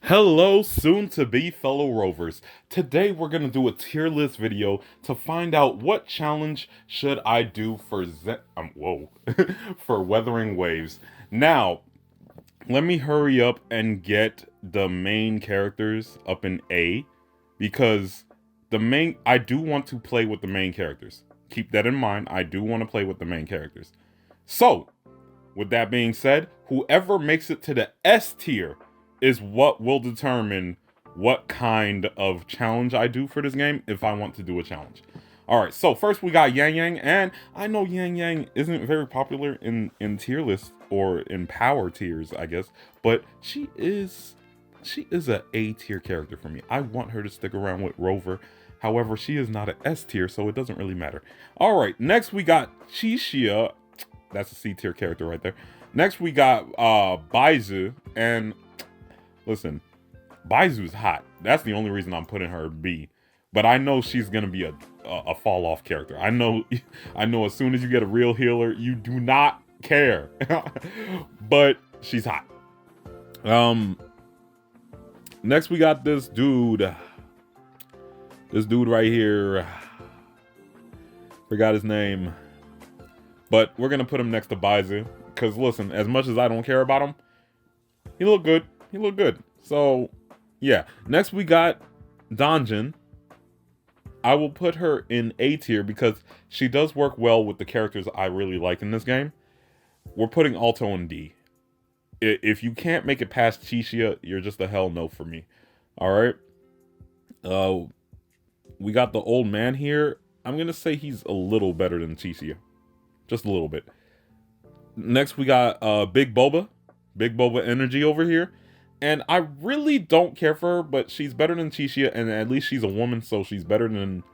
Hello, soon-to-be fellow rovers. Today we're gonna do a tier list video to find out what challenge should I do for for Wuthering Waves. Now, let me hurry up and get the main characters up in A, because I do want to play with the main characters. Keep that in mind. I do want to play with the main characters. So, with that being said, whoever makes it to the S tier is what will determine what kind of challenge I do for this game if I want to do a challenge. Alright, so first we got Yang Yang, and I know Yang Yang isn't very popular in tier lists or in power tiers, I guess, but she is a A tier character for me. I want her to stick around with Rover. However, she is not an S tier, so it doesn't really matter. Alright, next we got Chixia. That's a C tier character right there. Next we got Baizu, and listen, Baizu's hot. That's the only reason I'm putting her B. But I know she's gonna be a fall off character. I know as soon as you get a real healer, you do not care. But she's hot. Next we got this dude. This dude right here. Forgot his name. But we're gonna put him next to Baizu. Because listen, as much as I don't care about him, he looked good. He looked good. So, yeah. Next we got Donjin. I will put her in A tier because she does work well with the characters I really like in this game. We're putting Alto in D. If you can't make it past Chixia, you're just a hell no for me. Alright? We got the old man here. I'm going to say he's a little better than Chixia. Just a little bit. Next we got Big Boba. Big Boba Energy over here. And I really don't care for her, but she's better than Chixia, and at least she's a woman, so she's better than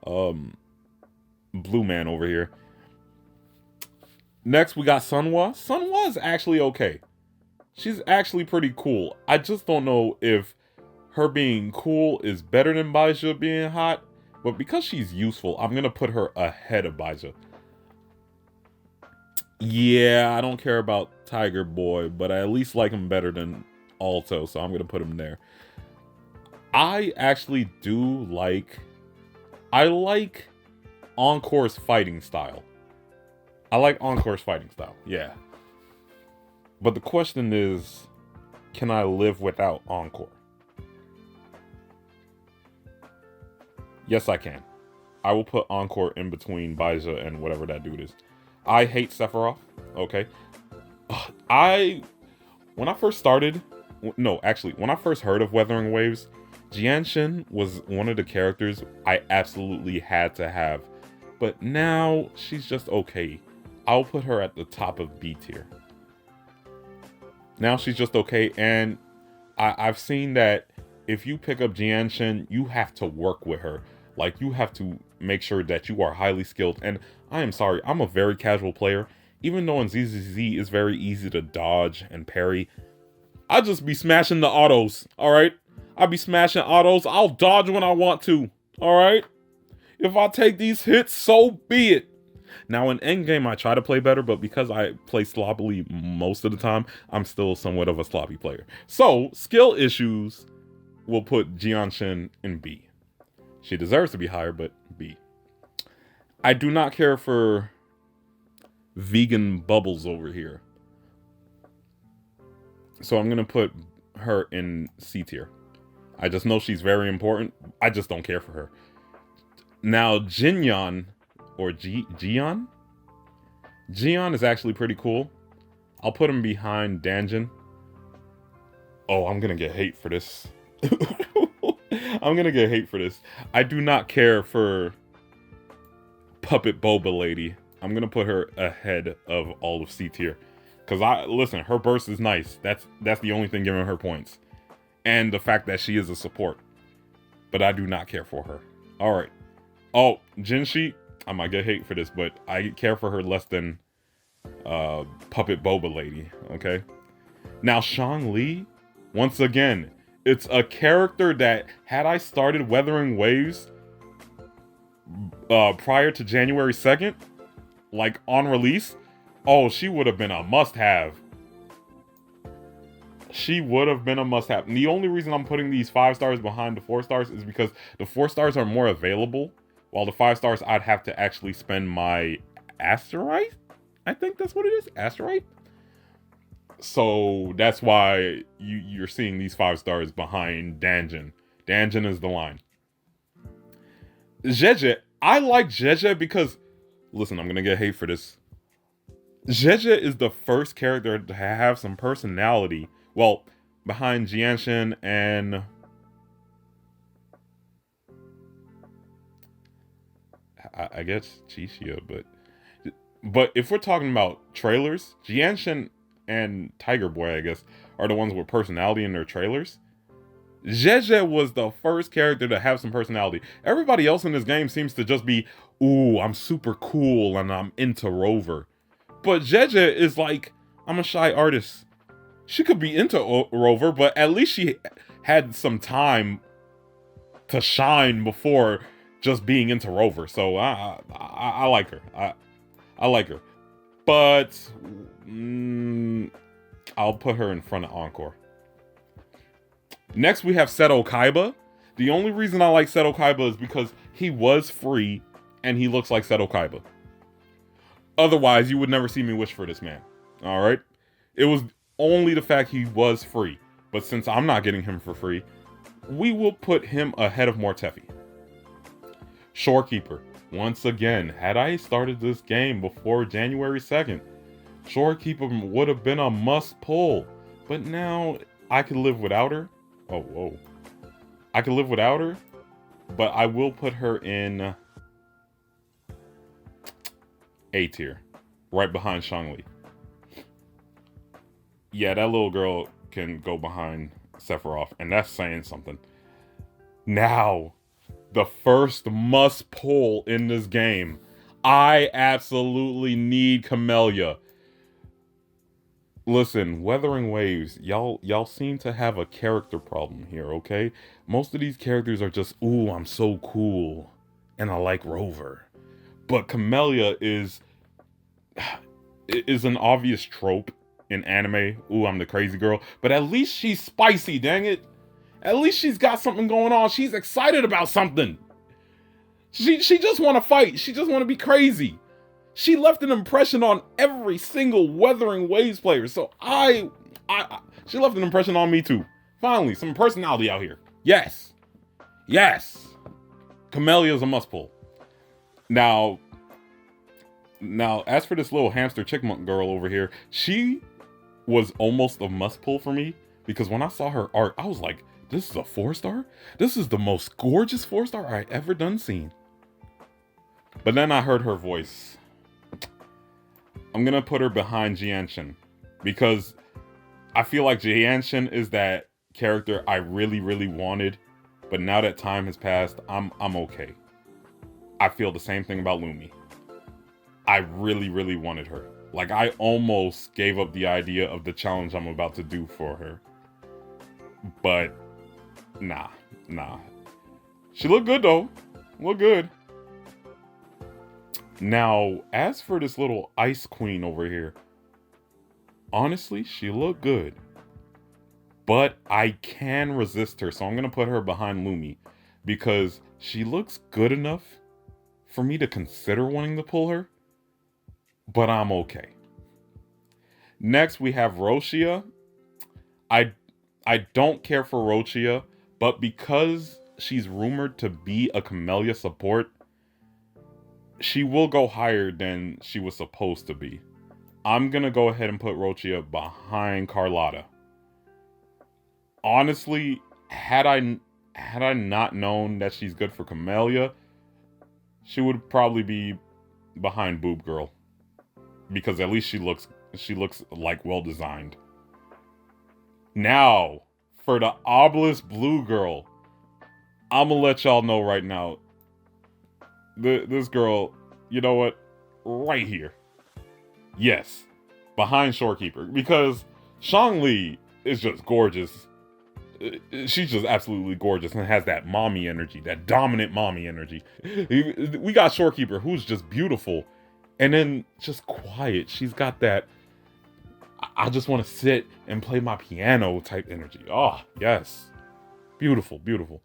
Blue Man over here. Next we got Sunhwa. Sunhwa is actually okay. She's actually pretty cool. I just don't know if her being cool is better than Baizha being hot, but because she's useful, I'm gonna put her ahead of Baizha. Yeah, I don't care about Tiger Boy, but I at least like him better than Alto, so I'm gonna put him there. I actually do like... I like Encore's fighting style. I like Encore's fighting style, yeah. But the question is, can I live without Encore? Yes, I can. I will put Encore in between Baizha and whatever that dude is. I hate Sephiroth, okay? When I first started... No, actually, when I first heard of Wuthering Waves, Jianshin was one of the characters I absolutely had to have. But now, she's just okay. I'll put her at the top of B tier. Now she's just okay, and I've seen that if you pick up Jianshin, you have to work with her. Like, you have to make sure that you are highly skilled. And I am sorry, I'm a very casual player. Even though in ZZZ it's very easy to dodge and parry, I'll just be smashing the autos, alright? I'll be smashing autos. I'll dodge when I want to, alright? If I take these hits, so be it. Now, in endgame, I try to play better, but because I play sloppily most of the time, I'm still somewhat of a sloppy player. So, skill issues will put Jianshin in B. She deserves to be higher, but B. I do not care for Vegan Bubbles over here. So I'm going to put her in C tier. I just know she's very important. I just don't care for her. Now, Jinyon, or Jion? Jion is actually pretty cool. I'll put him behind Danjin. Oh, I'm going to get hate for this. I'm going to get hate for this. I do not care for Puppet Boba Lady. I'm going to put her ahead of all of C tier. Because listen, her burst is nice. That's the only thing giving her points. And the fact that she is a support. But I do not care for her. Alright. Oh, Jinshi, I might get hate for this, but I care for her less than Puppet Boba Lady, okay? Now, Shang Li, once again, it's a character that, had I started Wuthering Waves prior to January 2nd, like on release, oh, she would have been a must-have. She would have been a must-have. The only reason I'm putting these 5 stars behind the 4 stars is because the 4 stars are more available, while the 5 stars I'd have to actually spend my asteroid. I think that's what it is, asteroid. So that's why you're seeing these 5 stars behind Danjin. Danjin is the line. Jeje, I like Jeje because, listen, I'm gonna get hate for this. Jeje is the first character to have some personality. Well, behind Jianshin and I guess Chixia, but if we're talking about trailers, Jianshin and Tiger Boy, I guess, are the ones with personality in their trailers. Jeje was the first character to have some personality. Everybody else in this game seems to just be, ooh, I'm super cool and I'm into Rover. But Jeje is like, I'm a shy artist. She could be into Rover, but at least she had some time to shine before just being into Rover. So I like her. I like her. But I'll put her in front of Encore. Next, we have Seto Kaiba. The only reason I like Seto Kaiba is because he was free and he looks like Seto Kaiba. Otherwise, you would never see me wish for this man. Alright? It was only the fact he was free. But since I'm not getting him for free, we will put him ahead of Mortefi. Shorekeeper. Once again, had I started this game before January 2nd, Shorekeeper would have been a must pull. But now, I could live without her. Oh, whoa. I could live without her, but I will put her in A tier, right behind Shangli. Yeah, that little girl can go behind Sephiroth, and that's saying something. Now, the first must pull in this game. I absolutely need Camellia. Listen, Wuthering Waves, y'all seem to have a character problem here, okay? Most of these characters are just, ooh, I'm so cool, and I like Rover. But Camellia is an obvious trope in anime. Ooh, I'm the crazy girl. But at least she's spicy, dang it. At least she's got something going on. She's excited about something. She just want to fight. She just want to be crazy. She left an impression on every single Wuthering Waves player. So she left an impression on me too. Finally, some personality out here. Yes. Yes. Camellia's a must pull. Now, as for this little hamster chickmunk girl over here, she was almost a must pull for me because when I saw her art, I was like, this is a 4-star? This is the most gorgeous 4-star I ever done seen. But then I heard her voice. I'm gonna put her behind Jianshin because I feel like Jianshin is that character I really, really wanted, but now that time has passed, I'm okay. I feel the same thing about Lumi. I really, really wanted her. Like, I almost gave up the idea of the challenge I'm about to do for her. But, nah. She looked good, though. Looked good. Now, as for this little ice queen over here, honestly, she looked good. But I can resist her, so I'm going to put her behind Lumi. Because she looks good enough for me to consider wanting to pull her. But I'm okay. Next, we have Roshia. I don't care for Roshia, but because she's rumored to be a Camellia support, she will go higher than she was supposed to be. I'm going to go ahead and put Roshia behind Carlotta. Honestly, had I not known that she's good for Camellia, she would probably be behind Boob Girl. Because at least she looks like well designed. Now, for the Obelisk Blue Girl, I'm gonna let y'all know right now. This girl, you know what? Right here. Yes. Behind Shorekeeper. Because Shangli is just gorgeous. She's just absolutely gorgeous and has that mommy energy. That dominant mommy energy. We got Shorekeeper, who's just beautiful. And then just quiet. She's got that... I just want to sit and play my piano type energy. Oh, yes. Beautiful, beautiful.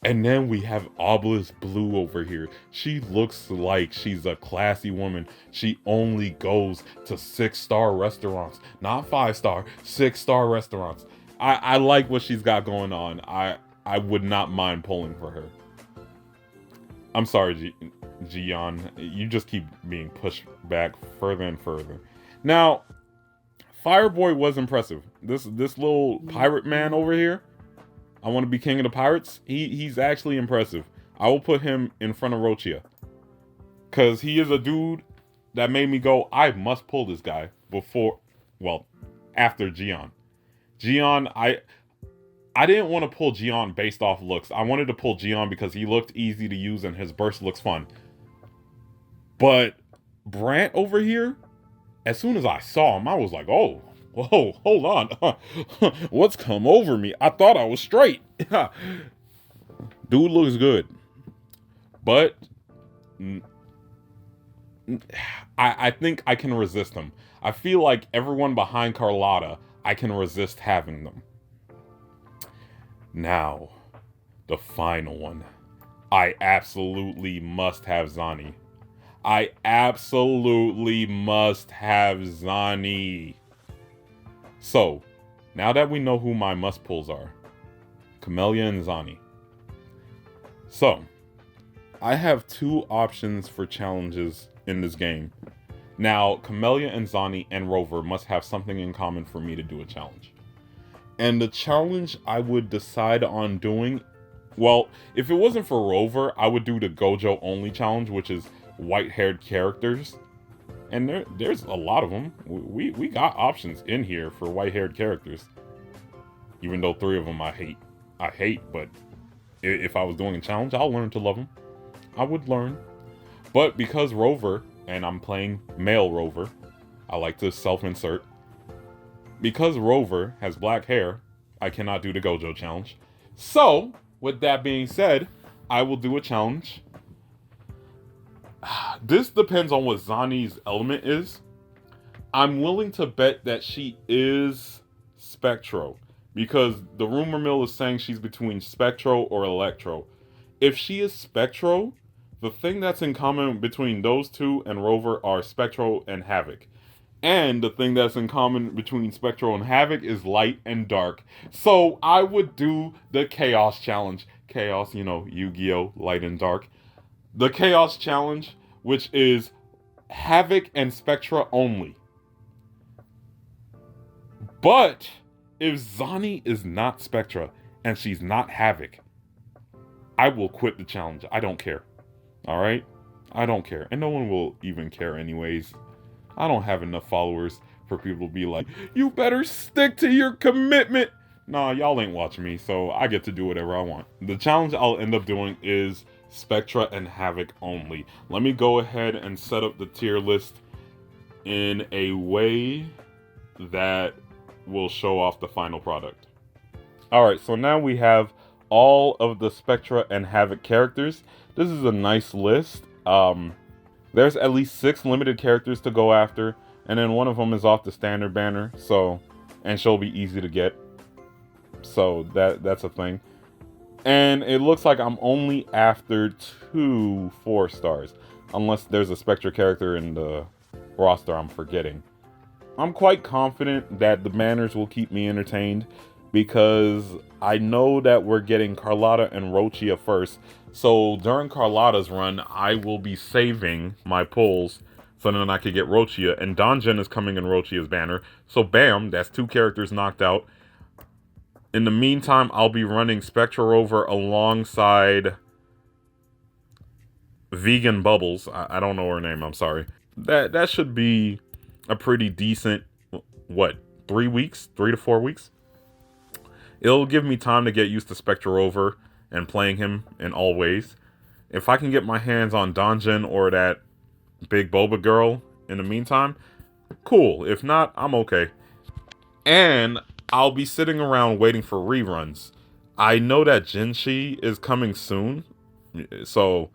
And then we have Obelisk Blue over here. She looks like she's a classy woman. She only goes to 6-star restaurants, not 5-star, 6-star restaurants. I like what she's got going on. I would not mind pulling for her. I'm sorry, Gian. You just keep being pushed back further and further. Now, Fireboy was impressive. This little pirate man over here, I want to be king of the pirates. He's actually impressive. I will put him in front of Rochia. Because he is a dude that made me go, I must pull this guy before, well, after Gian. Gian, I didn't want to pull Gian based off looks. I wanted to pull Gian because he looked easy to use and his burst looks fun. But Brant over here, as soon as I saw him, I was like, oh, whoa, hold on. What's come over me? I thought I was straight. Dude looks good. But I think I can resist him. I feel like everyone behind Carlotta, I can resist having them. Now, the final one. I absolutely must have Zani. I absolutely must have Zani. So, now that we know who my must pulls are, Camellia and Zani. So, I have 2 options for challenges in this game. Now, Camellia and Zani and Rover must have something in common for me to do a challenge. And the challenge I would decide on doing, well, if it wasn't for Rover, I would do the Gojo only challenge, which is white-haired characters. And there's a lot of them. We got options in here for white-haired characters. Even though 3 of them I hate, but if I was doing a challenge, I'll learn to love them. I would learn. But because Rover, and I'm playing male Rover, I like to self-insert. Because Rover has black hair, I cannot do the Gojo challenge. So, with that being said, I will do a challenge. This depends on what Zani's element is. I'm willing to bet that she is Spectro, because the rumor mill is saying she's between Spectro or Electro. If she is Spectro, the thing that's in common between those two and Rover are Spectro and Havoc. And the thing that's in common between Spectro and Havoc is light and dark. So I would do the Chaos Challenge. Chaos, you know, Yu-Gi-Oh! Light and dark. The Chaos Challenge, which is Havoc and Spectra only. But if Zani is not Spectra and she's not Havoc, I will quit the challenge. I don't care. Alright? I don't care. And no one will even care anyways. I don't have enough followers for people to be like, you better stick to your commitment. Nah, y'all ain't watching me, so I get to do whatever I want. The challenge I'll end up doing is Spectra and Havoc only. Let me go ahead and set up the tier list in a way that will show off the final product. Alright, so now we have all of the Spectra and Havoc characters. This is a nice list. There's at least 6 limited characters to go after, and then one of them is off the standard banner, so, and she'll be easy to get. So that's a thing. And it looks like I'm only after 2 4-stars, unless there's a Spectra character in the roster I'm forgetting. I'm quite confident that the banners will keep me entertained, because I know that we're getting Carlotta and Rochia first. So during Carlotta's run, I will be saving my pulls so then I could get Rochia. And Donjin is coming in Rochia's banner. So bam, that's 2 characters knocked out. In the meantime, I'll be running Spectra Rover alongside Vegan Bubbles. I don't know her name, I'm sorry. That should be a pretty decent, what, 3 weeks? 3 to 4 weeks? It'll give me time to get used to Spectra Rover and playing him in all ways. If I can get my hands on Donjin or that big boba girl in the meantime, cool. If not, I'm okay. And I'll be sitting around waiting for reruns. I know that Jinshi is coming soon, so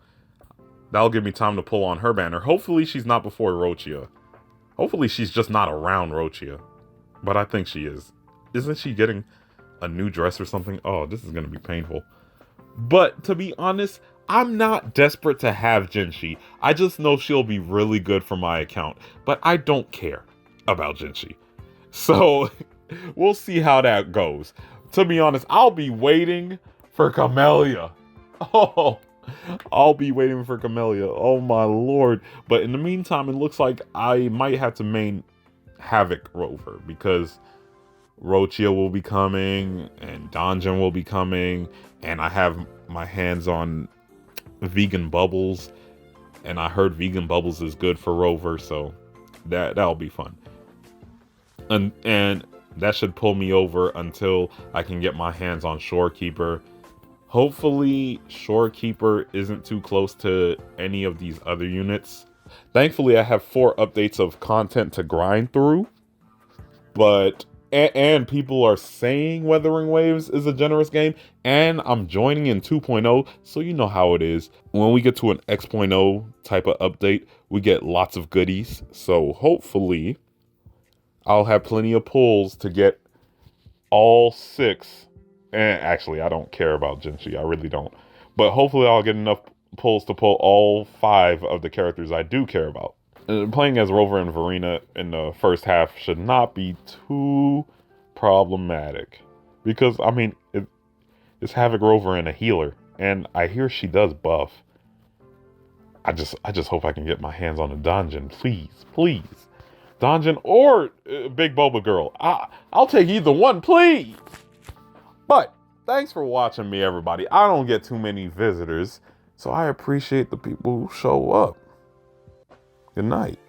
that'll give me time to pull on her banner. Hopefully she's not before Rochia. Hopefully she's just not around Rochia. but I think she is. Isn't she getting a new dress or something? Oh, this is going to be painful. But to be honest, I'm not desperate to have Jinshi. I just know she'll be really good for my account, but I don't care about Jinshi. So we'll see how that goes. To be honest, I'll be waiting for Camellia. Oh, I'll be waiting for Camellia. Oh my lord. But in the meantime, it looks like I might have to main Havoc Rover because Rochia will be coming and Donjon will be coming, and I have my hands on Vegan Bubbles, and I heard Vegan Bubbles is good for Rover, so that'll be fun. And that should pull me over until I can get my hands on Shorekeeper. Hopefully Shorekeeper isn't too close to any of these other units. Thankfully I have 4 updates of content to grind through, but and people are saying Wuthering Waves is a generous game, and I'm joining in 2.0, so you know how it is. When we get to an X.0 type of update, we get lots of goodies, so hopefully I'll have plenty of pulls to get all 6. And actually, I don't care about Jinshi, I really don't. But hopefully I'll get enough pulls to pull all 5 of the characters I do care about. Playing as Rover and Verena in the first half should not be too problematic. Because, I mean, it's Havoc Rover and a healer. And I hear she does buff. I just hope I can get my hands on a Donjon. Please, please. Donjon or Big Boba Girl. I'll take either one, please. But, thanks for watching me, everybody. I don't get too many visitors. So I appreciate the people who show up. Good night.